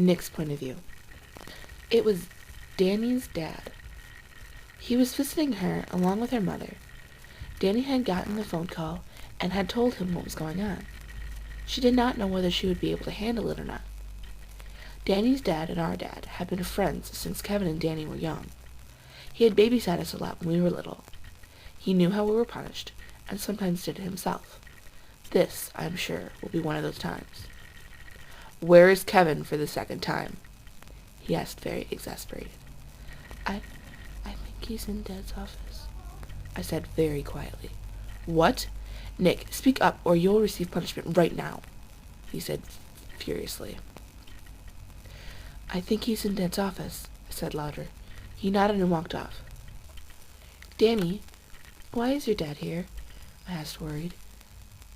Nick's point of view. It was Dani's dad. He was visiting her along with her mother. Dani had gotten the phone call and had told him what was going on. She did not know whether she would be able to handle it or not. Dani's dad and our dad had been friends since Kevin and Dani were young. He had babysat us a lot when we were little. He knew how we were punished, and sometimes did it himself. This, I am sure, will be one of those times. "Where is Kevin for the second time?" he asked, very exasperated. I think he's in Dad's office," I said very quietly. "What? Nick, speak up or you'll receive punishment right now," he said furiously. "I think he's in Dad's office," I said louder. He nodded and walked off. "Dani, why is your dad here?" I asked, worried.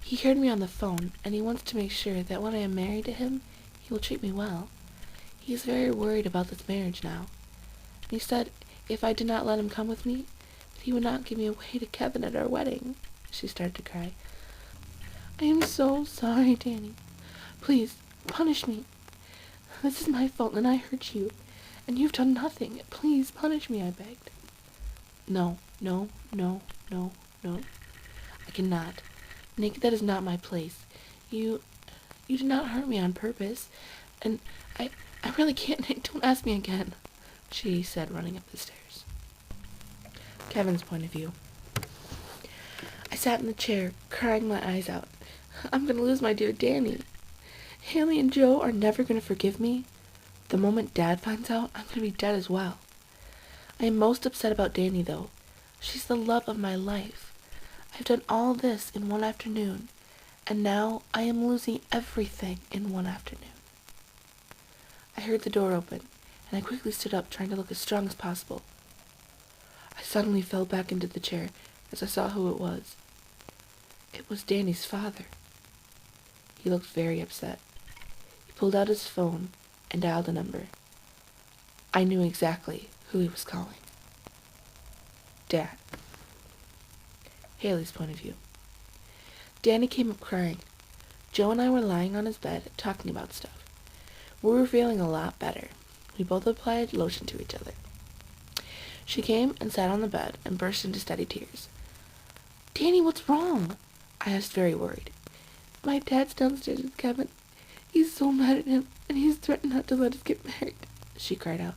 "He heard me on the phone, and he wants to make sure that when I am married to him, he will treat me well. He is very worried about this marriage now. He said if I did not let him come with me, that he would not give me away to Kevin at our wedding." She started to cry. "I am so sorry, Dani. Please, punish me. This is my fault, and I hurt you, and you've done nothing. Please, punish me," I begged. No. I cannot. Nick, that is not my place. You did not hurt me on purpose, and I really can't. Nick, don't ask me again," she said, running up the stairs. Kevin's point of view. I sat in the chair, crying my eyes out. I'm going to lose my dear Dani. Haley and Joe are never going to forgive me. The moment Dad finds out, I'm going to be dead as well. I am most upset about Dani, though. She's the love of my life. I've done all this in one afternoon, and now I am losing everything in one afternoon. I heard the door open, and I quickly stood up, trying to look as strong as possible. I suddenly fell back into the chair as I saw who it was. It was Dani's father. He looked very upset. He pulled out his phone and dialed a number. I knew exactly who he was calling. Dad. Haley's point of view. Dani came up crying. Joe and I were lying on his bed, talking about stuff. We were feeling a lot better. We both applied lotion to each other. She came and sat on the bed and burst into steady tears. "Dani, what's wrong?" I asked, very worried. "My dad's downstairs with Kevin. He's so mad at him, and he's threatened not to let us get married," she cried out.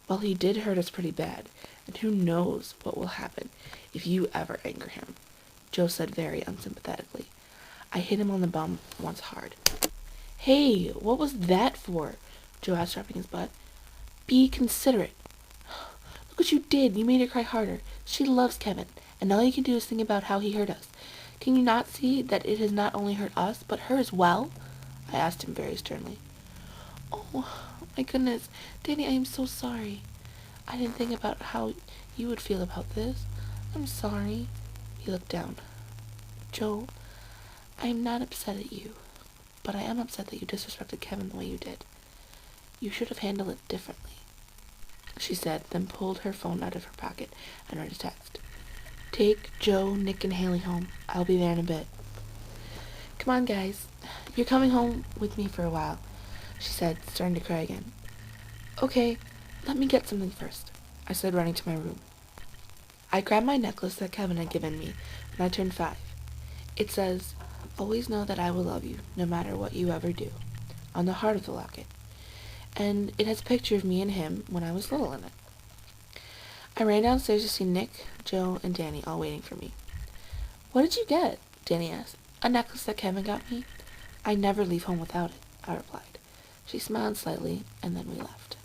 "Well, he did hurt us pretty bad, and who knows what will happen if you ever anger him," Joe said very unsympathetically. I hit him on the bum once hard. "Hey, what was that for?" Joe asked, rubbing his butt. "Be considerate. Look what you did. You made her cry harder. She loves Kevin, and all you can do is think about how he hurt us. Can you not see that it has not only hurt us, but her as well?" I asked him very sternly. "Oh, my goodness. Dani, I am so sorry. I didn't think about how you would feel about this. I'm sorry." He looked down. "Joe, I am not upset at you, but I am upset that you disrespected Kevin the way you did. You should have handled it differently," she said, then pulled her phone out of her pocket and read a text. "Take Joe, Nick, and Haley home. I'll be there in a bit." "Come on, guys. You're coming home with me for a while," she said, starting to cry again. "Okay, let me get something first," I said, running to my room. I grabbed my necklace that Kevin had given me when I turned 5. It says, "Always know that I will love you, no matter what you ever do," on the heart of the locket. And it has a picture of me and him when I was little in it. I ran downstairs to see Nick, Joe, and Dani all waiting for me. "What did you get?" Dani asked. "A necklace that Kevin got me. I never leave home without it," I replied. She smiled slightly, and then we left.